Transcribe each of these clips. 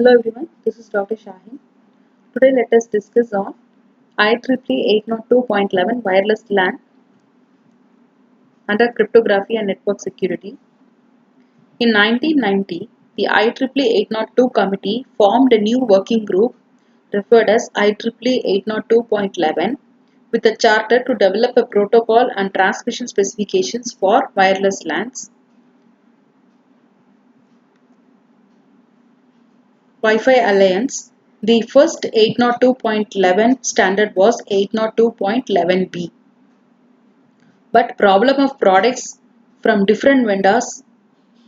Hello everyone, this is Dr. Shaheen. Today let us discuss on IEEE 802.11 wireless LAN under cryptography and network security. In 1990, the IEEE 802 committee formed a new working group referred as IEEE 802.11 with a charter to develop a protocol and transmission specifications for wireless LANs. Wi-Fi Alliance. The first 802.11 standard was 802.11b. But problem of products from different vendors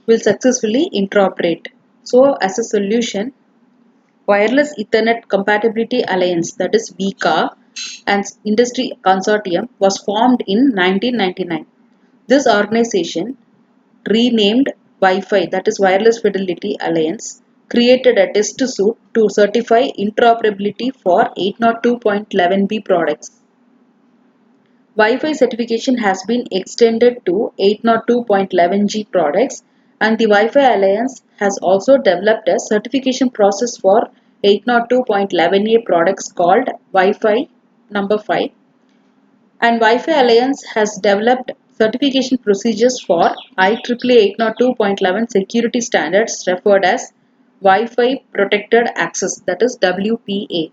will successfully interoperate. So as a solution, Wireless Ethernet Compatibility Alliance, that is WECA, and Industry Consortium was formed in 1999. This organization, renamed Wi-Fi, that is Wireless Fidelity Alliance, created a test suite to certify interoperability for 802.11b products. Wi-Fi certification has been extended to 802.11g products, and the Wi-Fi Alliance has also developed a certification process for 802.11a products called Wi-Fi number 5, and Wi-Fi Alliance has developed certification procedures for IEEE 802.11 security standards referred as Wi-Fi Protected Access, that is WPA.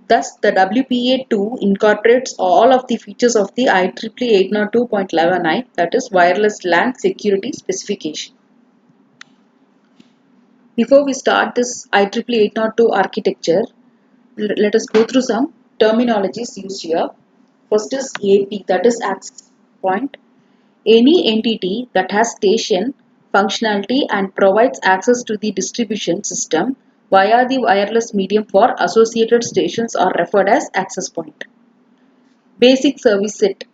Thus, the WPA2 incorporates all of the features of the IEEE 802.11i, that is Wireless LAN Security Specification. Before we start this IEEE 802 architecture, let us go through some terminologies used here. First is AP, that is access point. Any entity that has station functionality and provides access to the distribution system via the wireless medium for associated stations are referred as access point. Basic service set.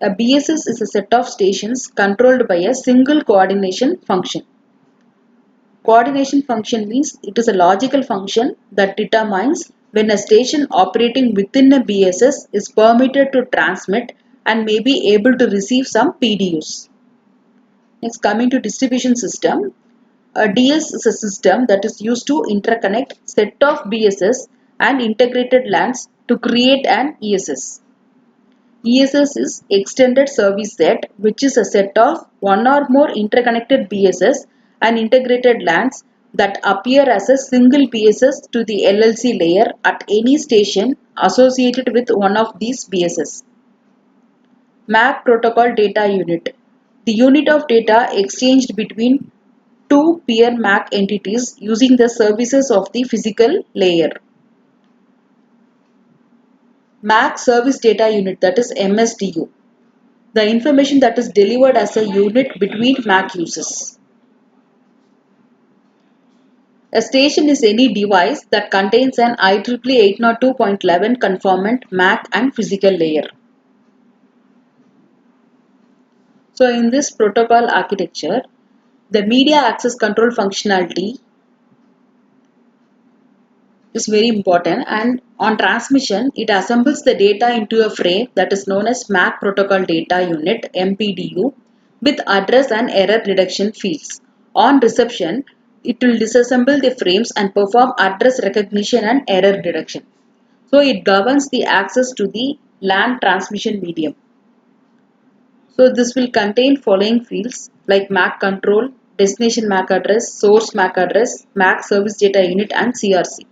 A BSS is a set of stations controlled by a single coordination function. Coordination function means it is a logical function that determines when a station operating within a BSS is permitted to transmit and may be able to receive some PDUs. Next, coming to distribution system. A DS is a system that is used to interconnect set of BSS and integrated LANs to create an ESS. ESS is Extended Service Set, which is a set of one or more interconnected BSS and integrated LANs that appear as a single BSS to the LLC layer at any station associated with one of these BSS. MAC Protocol Data Unit. The unit of data exchanged between two peer MAC entities using the services of the physical layer. MAC Service Data Unit, that is MSDU. The information that is delivered as a unit between MAC users. A station is any device that contains an IEEE 802.11 conformant MAC and physical layer. So in this protocol architecture, the media access control functionality is very important, and on transmission it assembles the data into a frame that is known as MAC Protocol Data Unit MPDU with address and error reduction fields. On reception, it will disassemble the frames and perform address recognition and error reduction. So it governs the access to the LAN transmission medium. So this will contain following fields like MAC control, destination MAC address, source MAC address, MAC service data unit and CRC.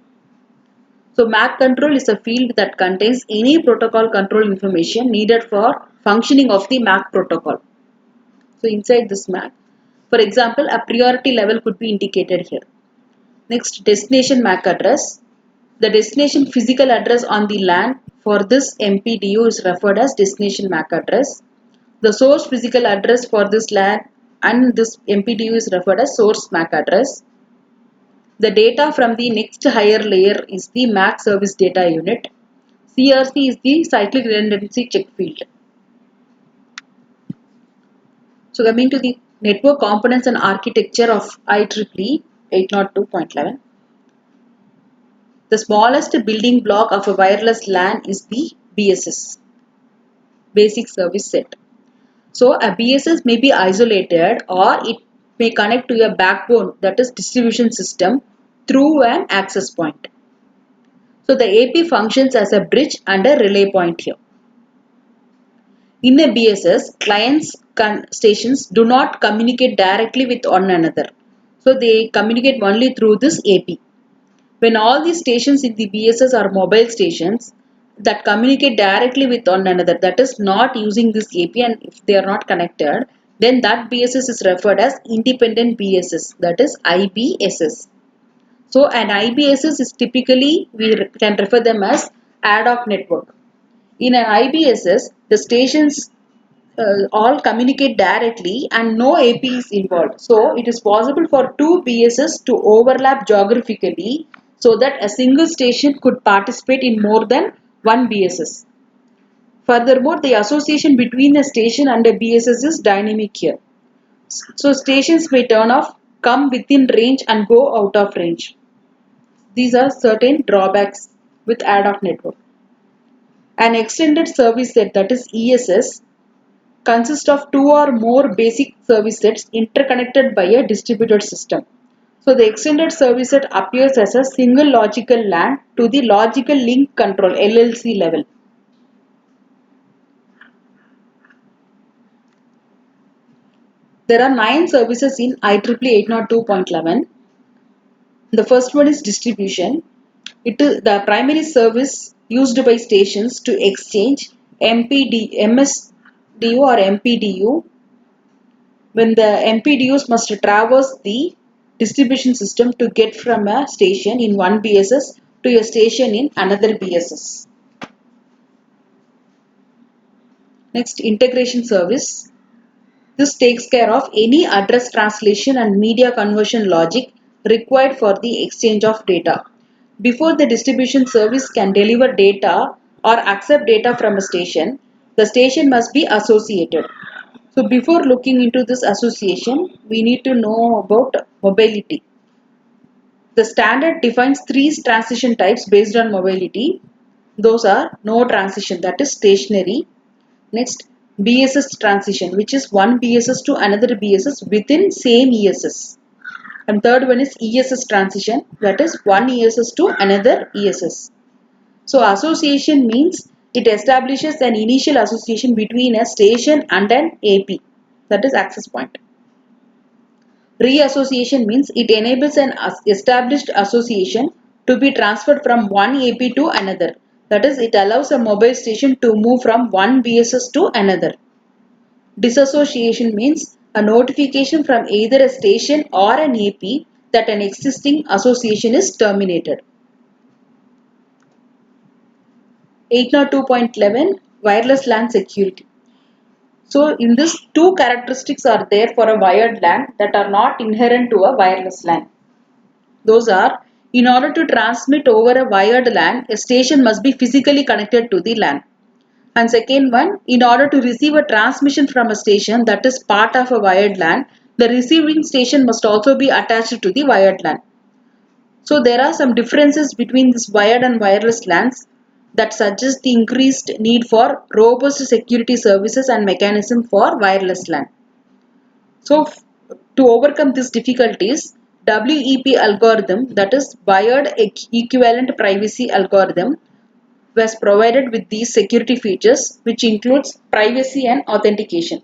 So MAC control is a field that contains any protocol control information needed for functioning of the MAC protocol. So inside this MAC, for example, a priority level could be indicated here. Next, destination MAC address. The destination physical address on the LAN for this MPDU is referred as destination MAC address. The source physical address for this LAN and this MPDU is referred as source MAC address. The data from the next higher layer is the MAC service data unit. CRC is the cyclic redundancy check field. So coming to the network components and architecture of IEEE 802.11. The smallest building block of a wireless LAN is the BSS, basic service set. So a BSS may be isolated or it may connect to a backbone, that is distribution system, through an access point. So the AP functions as a bridge and a relay point here. In a BSS, clients stations do not communicate directly with one another. So they communicate only through this AP. When all these stations in the BSS are mobile stations that communicate directly with one another, that is not using this AP, and if they are not connected, then that BSS is referred as independent BSS, that is IBSS. So an IBSS is typically, we can refer them as ad hoc network. In an IBSS, the stations all communicate directly and no AP is involved. So it is possible for two BSS to overlap geographically so that a single station could participate in more than one BSS. Furthermore, the association between a station and a BSS is dynamic here. So stations may turn off, come within range and go out of range. These are certain drawbacks with ad hoc network. An extended service set, that is ESS, consists of two or more basic service sets interconnected by a distributed system. So the extended service set appears as a single logical LAN to the logical link control LLC level. There are 9 services in IEEE 802.11. The first one is distribution. It is the primary service used by stations to exchange MSDU or MPDU when the MPDUs must traverse the distribution system to get from a station in one BSS to a station in another BSS. Next, integration service. This takes care of any address translation and media conversion logic required for the exchange of data. Before the distribution service can deliver data or accept data from a station, the station must be associated. So before looking into this association, we need to know about mobility. The standard defines 3 transition types based on mobility. Those are no transition, that is stationary. Next, BSS transition, which is one BSS to another BSS within same ESS. And third one is ESS transition, that is one ESS to another ESS. So association means it establishes an initial association between a station and an AP, that is access point. Reassociation means it enables an established association to be transferred from one AP to another. That is, it allows a mobile station to move from one BSS to another. Disassociation means a notification from either a station or an AP that an existing association is terminated. 802.11 Wireless LAN Security. So in this, two characteristics are there for a wired LAN that are not inherent to a wireless LAN. Those are, in order to transmit over a wired LAN, a station must be physically connected to the LAN. And second one, in order to receive a transmission from a station that is part of a wired LAN, the receiving station must also be attached to the wired LAN. So there are some differences between this wired and wireless LANs that suggest the increased need for robust security services and mechanism for wireless LAN. So to overcome these difficulties, WEP algorithm, that is wired equivalent privacy algorithm, was provided with these security features, which includes privacy and authentication.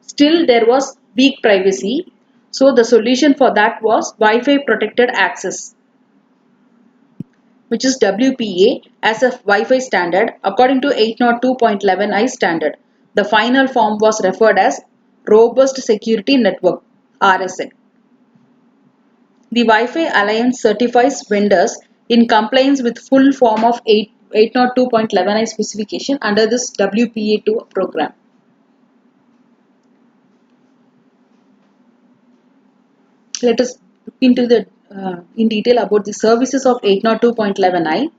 Still there was weak privacy, so the solution for that was Wi-Fi protected access, which is WPA as a Wi-Fi standard according to 802.11i standard. The final form was referred as Robust Security Network, RSN. The Wi-Fi Alliance certifies vendors in compliance with full form of 802.11i specification under this WPA2 program. Let us look into the in detail about the services of 802.11i.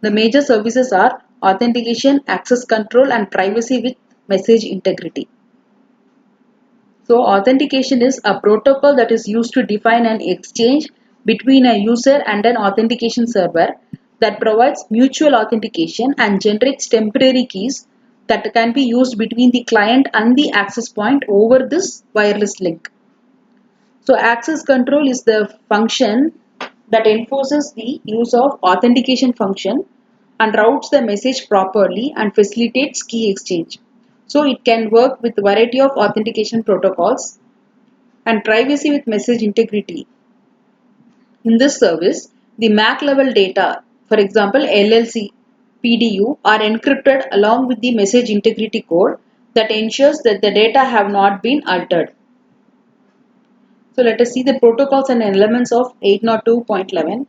The major services are authentication, access control, and privacy with message integrity. So authentication is a protocol that is used to define an exchange between a user and an authentication server that provides mutual authentication and generates temporary keys that can be used between the client and the access point over this wireless link. So access control is the function that enforces the use of authentication function and routes the message properly and facilitates key exchange. So it can work with a variety of authentication protocols and privacy with message integrity. In this service, the MAC level data, for example LLC, PDU, are encrypted along with the message integrity code that ensures that the data have not been altered. So let us see the protocols and elements of 802.11.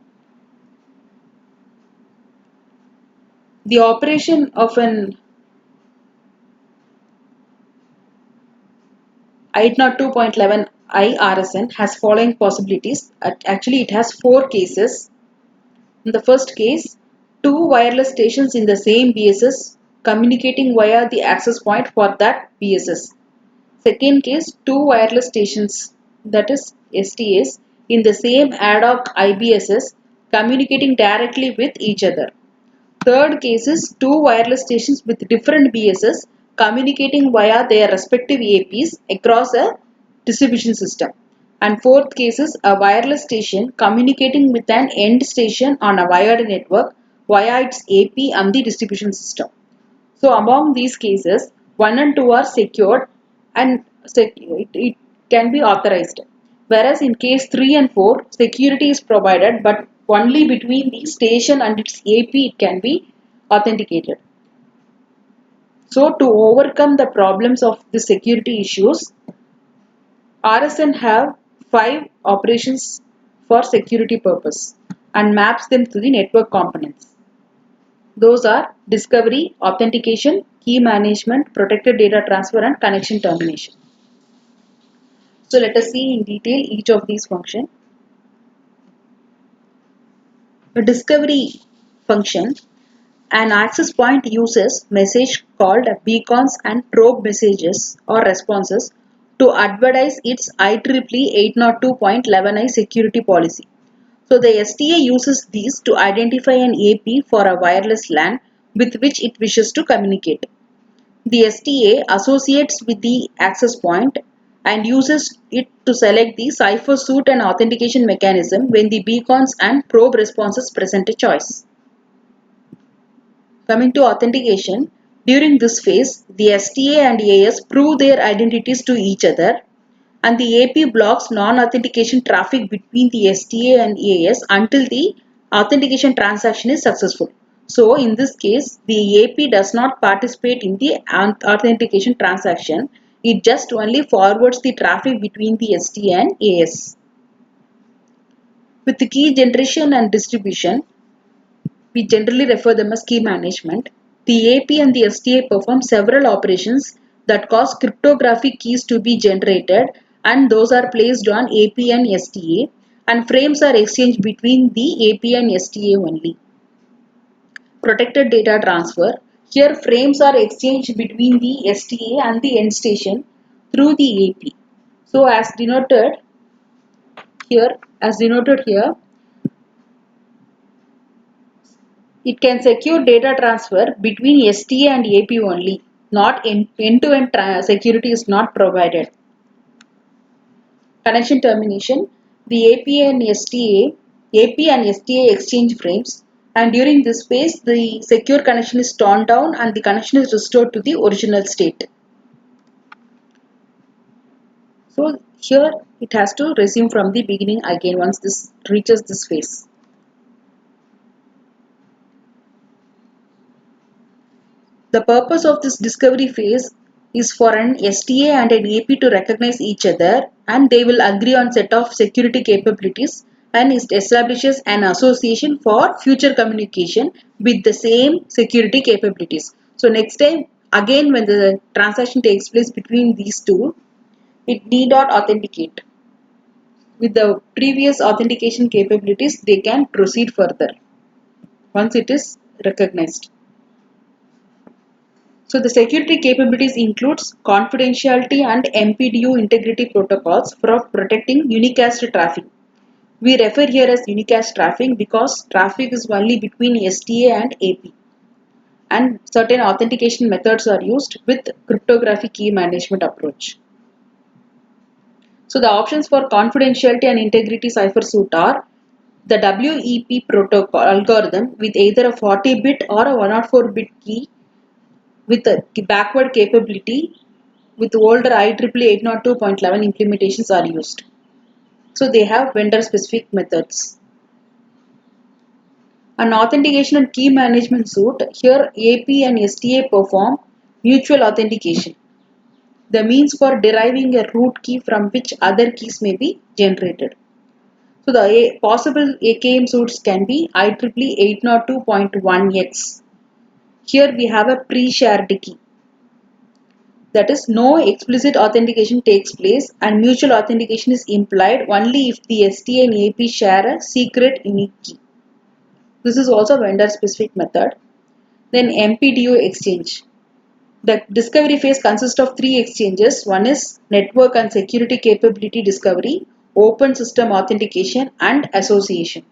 The operation of an 802.11 IRSN has following possibilities. Actually, it has four cases. In the first case, two wireless stations in the same BSS communicating via the access point for that BSS. Second case, two wireless stations, that is STAs, in the same ad hoc IBSS communicating directly with each other. Third case is two wireless stations with different BSS communicating via their respective APs across a distribution system. And fourth case is a wireless station communicating with an end station on a wired network via its AP and the distribution system. So among these cases, 1 and 2 are secured and it can be authorized. Whereas in case 3 and 4, security is provided but only between the station and its AP it can be authenticated. So to overcome the problems of the security issues, RSN have 5 operations for security purpose and maps them to the network components. Those are discovery, authentication, key management, protected data transfer and connection termination. So let us see in detail each of these functions. The discovery function, an access point uses message called beacons and probe messages or responses to advertise its IEEE 802.11i security policy. So the STA uses these to identify an AP for a wireless LAN with which it wishes to communicate. The STA associates with the access point and uses it to select the cipher suit and authentication mechanism when the beacons and probe responses present a choice. Coming to authentication, during this phase, the STA and AS prove their identities to each other and the AP blocks non-authentication traffic between the STA and AS until the authentication transaction is successful. So in this case, the AP does not participate in the authentication transaction. It just only forwards the traffic between the STA and AS. With the key generation and distribution, we generally refer them as key management. The AP and the STA perform several operations that cause cryptographic keys to be generated and those are placed on AP and STA and frames are exchanged between the AP and STA only. Protected data transfer. Here frames are exchanged between the STA and the end station through the AP. So as denoted here, it can secure data transfer between STA and AP only. Not end-to-end security is not provided. Connection termination. The AP and STA exchange frames and during this phase the secure connection is torn down and the connection is restored to the original state. So here it has to resume from the beginning again once this reaches this phase. The purpose of this discovery phase is for an STA and an AP to recognize each other and they will agree on set of security capabilities and it establishes an association for future communication with the same security capabilities. So next time again when the transaction takes place between these two, it need not authenticate. With the previous authentication capabilities, they can proceed further once it is recognized. So the security capabilities includes confidentiality and MPDU integrity protocols for protecting unicast traffic. We refer here as unicast traffic because traffic is only between STA and AP. and certain authentication methods are used with cryptographic key management approach. So the options for confidentiality and integrity cipher suit are the WEP protocol algorithm with either a 40-bit or a 104-bit key with a backward capability with older IEEE 802.11 implementations are used. So they have vendor specific methods. An authentication and key management suite, here AP and STA perform mutual authentication, the means for deriving a root key from which other keys may be generated. So the possible AKM suites can be IEEE 802.1x. Here we have a pre-shared key. That is, no explicit authentication takes place and mutual authentication is implied only if the STA and AP share a secret unique key. This is also a vendor specific method. Then MPDU exchange. The discovery phase consists of three exchanges. One is network and security capability discovery, open system authentication, and association.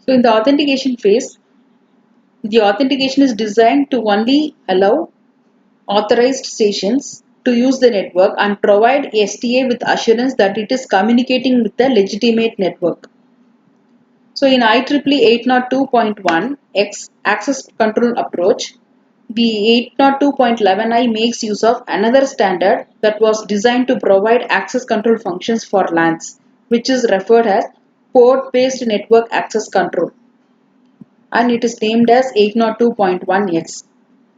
So in the authentication phase, the authentication is designed to only allow authorized stations to use the network and provide STA with assurance that it is communicating with the legitimate network. So in IEEE 802.1x access control approach, the 802.11i makes use of another standard that was designed to provide access control functions for LANs, which is referred as port-based network access control, and it is named as 802.1x.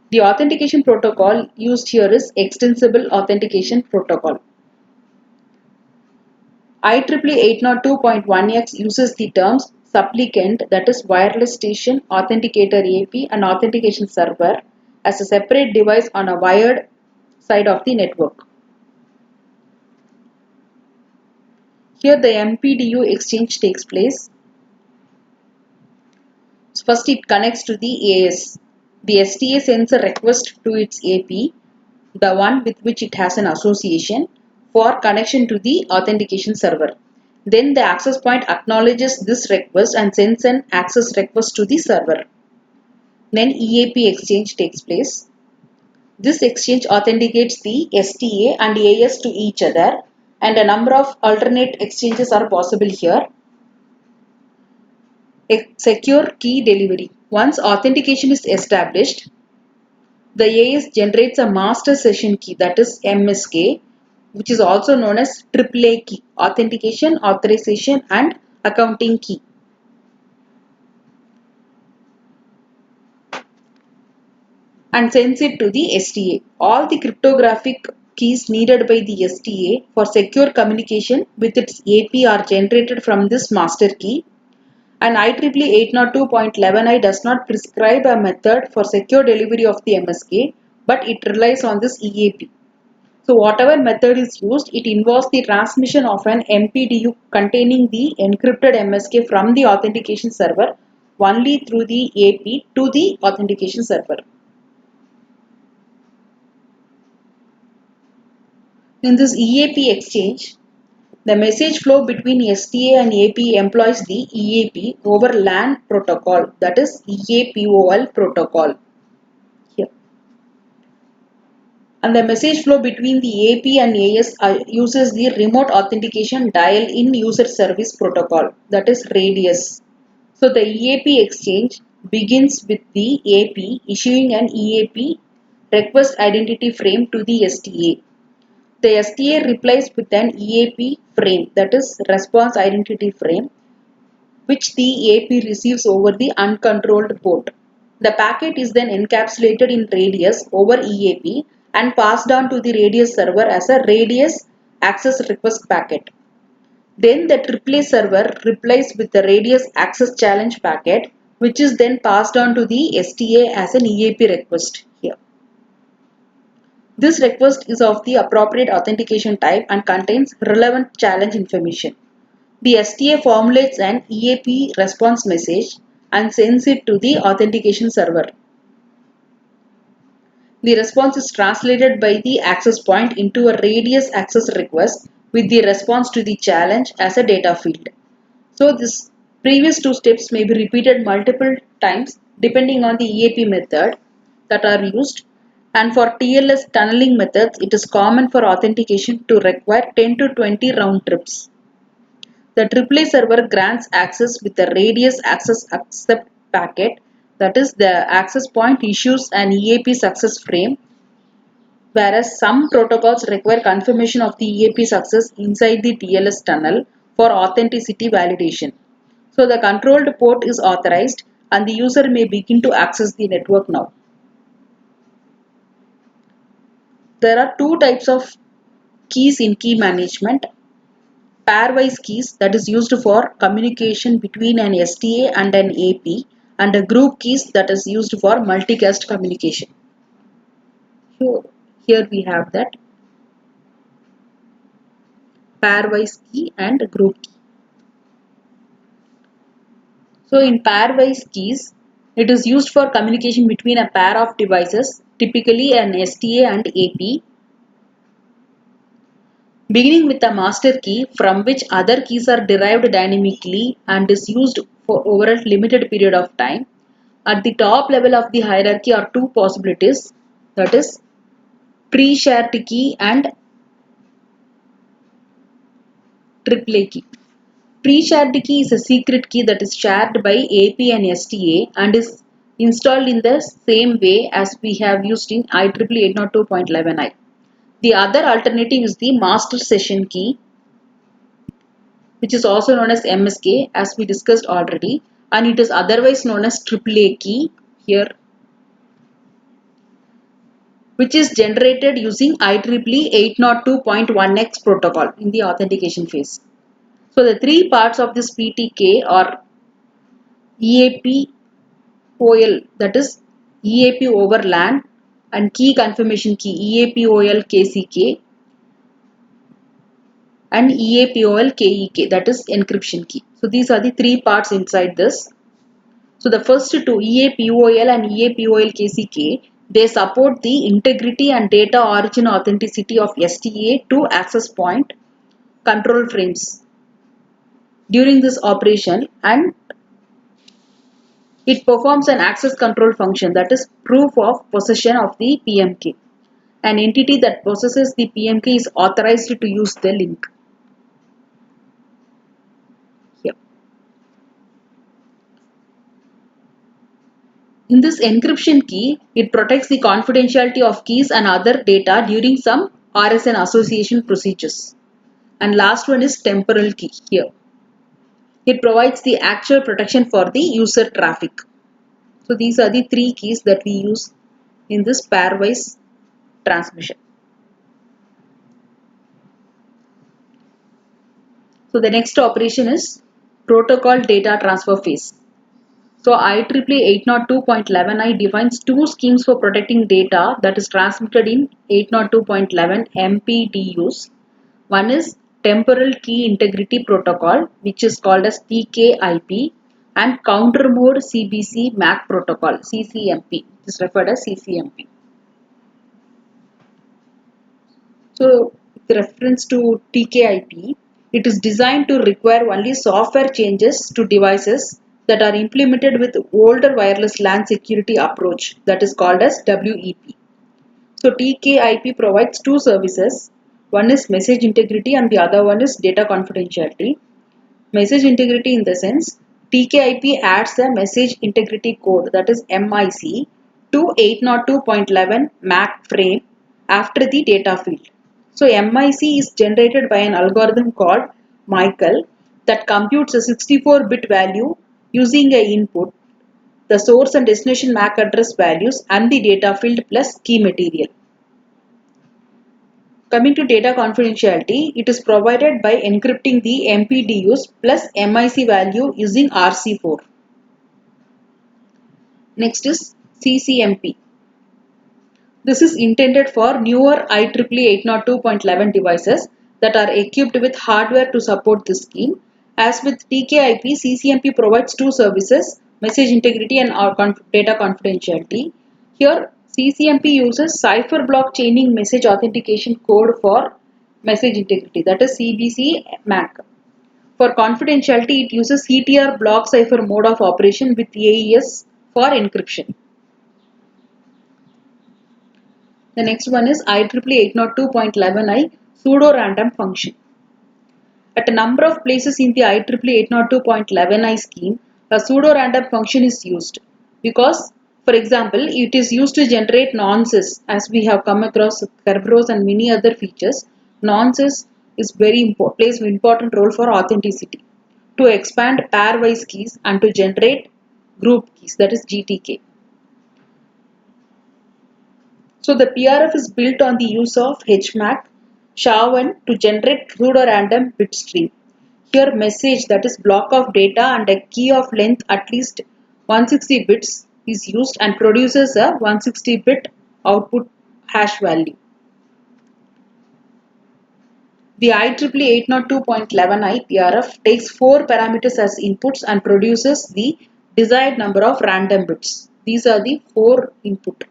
The authentication protocol used here is Extensible Authentication Protocol. IEEE 802.1x uses the terms supplicant, that is wireless station, authenticator AP and authentication server as a separate device on a wired side of the network. Here the MPDU exchange takes place. First it connects to the AS. The STA sends a request to its AP, the one with which it has an association, for connection to the authentication server. Then the access point acknowledges this request and sends an access request to the server. Then EAP exchange takes place. This exchange authenticates the STA and AS to each other, and a number of alternate exchanges are possible here. Secure key delivery. Once authentication is established, the AS generates a master session key, that is MSK, which is also known as AAA key, authentication, authorization and accounting key. And sends it to the STA. All the cryptographic keys needed by the STA for secure communication with its AP are generated from this master key. And IEEE 802.11i does not prescribe a method for secure delivery of the MSK, but it relies on this EAP. So whatever method is used, it involves the transmission of an MPDU containing the encrypted MSK from the authentication server only through the AP to the authentication server. In this EAP exchange, the message flow between STA and AP employs the EAP over LAN protocol, that is EAPOL protocol. Here. And the message flow between the AP and AS uses the remote authentication dial-in user service protocol, that is RADIUS. So the EAP exchange begins with the AP issuing an EAP request identity frame to the STA. The STA replies with an EAP frame, that is response identity frame, which the AP receives over the uncontrolled port. The packet is then encapsulated in RADIUS over EAP and passed on to the RADIUS server as a RADIUS access request packet. Then the AAA server replies with the RADIUS access challenge packet, which is then passed on to the STA as an EAP request here. This request is of the appropriate authentication type and contains relevant challenge information. The STA formulates an EAP response message and sends it to the authentication server. The response is translated by the access point into a RADIUS access request with the response to the challenge as a data field. So this Previous two steps may be repeated multiple times depending on the EAP method that are used. And for TLS tunneling methods, it is common for authentication to require 10 to 20 round trips. The AAA server grants access with a radius access accept packet, that is, the access point issues an EAP success frame, whereas some protocols require confirmation of the EAP success inside the TLS tunnel for authenticity validation. So the controlled port is authorized and the user may begin to access the network now. There are two types of keys in key management. Pairwise keys, that is used for communication between an STA and an AP, and a group keys, that is used for multicast communication. Here we have that pairwise key and group key. So in pairwise keys, it is used for communication between a pair of devices, typically an STA and AP, beginning with a master key from which other keys are derived dynamically and is used for over a limited period of time. At the top level of the hierarchy are two possibilities, that is pre-shared key and AAA key. Pre-shared key is a secret key that is shared by AP and STA and is installed in the same way as we have used in IEEE 802.11i. The other alternative is the master session key, which is also known as MSK, as we discussed already, and it is otherwise known as AAA key here, which is generated using IEEE 802.1x protocol in the authentication phase. So the three parts of this PTK are EAP OL, that is EAP over LAN, and key confirmation key EAP OL KCK, and EAPOL KEK, that is encryption key. So these are the three parts inside this. So the first two, EAPOL and EAPOL KCK, they support the integrity and data origin authenticity of STA to access point control frames during this operation, and it performs an access control function, that is proof of possession of the PMK. An entity that possesses the PMK is authorized to use the link. Here. In this encryption key, it protects the confidentiality of keys and other data during some RSN association procedures. And last one is temporal key here. It provides the actual protection for the user traffic. So these are the three keys that we use in this pairwise transmission. So the next operation is protocol data transfer phase. So IEEE 802.11i defines two schemes for protecting data that is transmitted in 802.11 MPDUs. One is Temporal Key Integrity Protocol, which is called as TKIP, and Counter Mode CBC MAC Protocol, CCMP. It is referred as CCMP. So, with reference to TKIP, it is designed to require only software changes to devices that are implemented with older wireless LAN security approach, that is called as WEP. So TKIP provides two services. One is message integrity and the other one is data confidentiality. Message integrity in the sense, TKIP adds the message integrity code, that is MIC, to 802.11 MAC frame after the data field. So MIC is generated by an algorithm called Michael that computes a 64-bit value using a input, the source and destination MAC address values and the data field plus key material. Coming to data confidentiality, it is provided by encrypting the MPDUs plus MIC value using RC4. Next is CCMP. This is intended for newer IEEE 802.11 devices that are equipped with hardware to support this scheme. As with TKIP, CCMP provides two services, message integrity and data confidentiality. Here, CCMP uses cipher block chaining message authentication code for message integrity, that is CBC MAC. For confidentiality, it uses CTR block cipher mode of operation with AES for encryption. The next one is IEEE 802.11i pseudo-random function. At a number of places in the IEEE 802.11i scheme, a pseudo-random function is used because, for example, it is used to generate nonces, as we have come across Kerberos and many other features. Nonces is plays an important role for authenticity, to expand pairwise keys and to generate group keys, that is GTK. So the PRF is built on the use of HMAC SHA-1 to generate pseudo-random bit stream. Here message, that is block of data and a key of length at least 160 bits is used and produces a 160-bit output hash value. The IEEE 802.11i PRF takes 4 parameters as inputs and produces the desired number of random bits. These are the 4 input,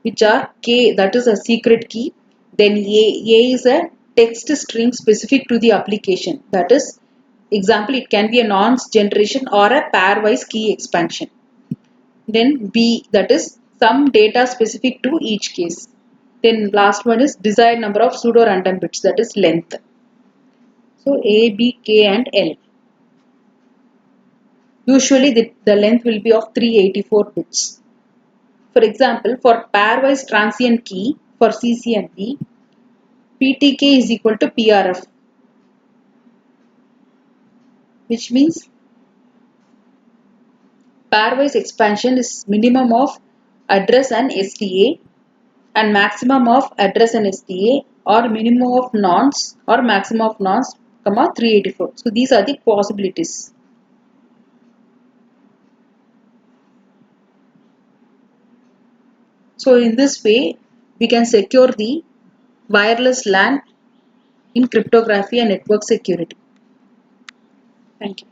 which are K, that is a secret key, then A is a text string specific to the application, that is, example, it can be a nonce generation or a pairwise key expansion. Then B, that is some data specific to each case. Then last one is desired number of pseudo random bits, that is length. So A, B, K and L. Usually the length will be of 384 bits. For example, for pairwise transient key for CCNP, PTK is equal to PRF, which means pairwise expansion is minimum of address and STA and maximum of address and STA, or minimum of nonce or maximum of nonce, 384. So these are the possibilities. So in this way, we can secure the wireless LAN in cryptography and network security. Thank you.